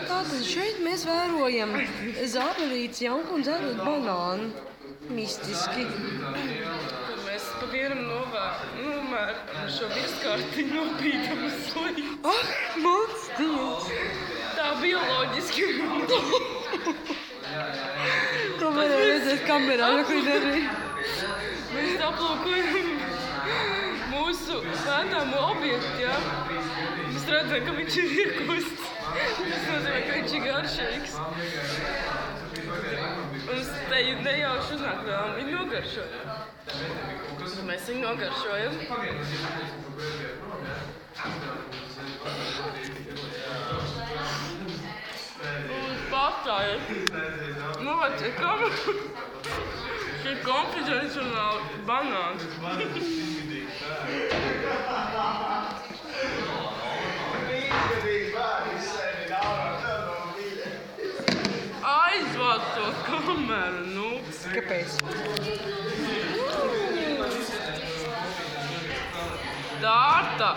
Tātad šeit mēs vērojam zābelītes jauku un dzētot banānu. Mistiski. Tad mēs pa vienam nomēram šo virskārtiņu nopītam uz leju. Mans Dievs! Tā bioloģiski. To varēja redzēt kamerā, jo kur darīja. Mēs aplūkojam mūsu pētāmo objektu, jā. Mēs redzam, ka viņš ir iekusts. Tas nozīmē, ka viņš ir garšīgs. Un te nejauši uznāk vēl, viņi nogaršoja. Mēs viņu nogaršojam. Un pastājiet. Nu, vai šī kamera? Šī konfidencionāla banāns. Aizvāc to kameru, nu. Kāpēc? Dārta.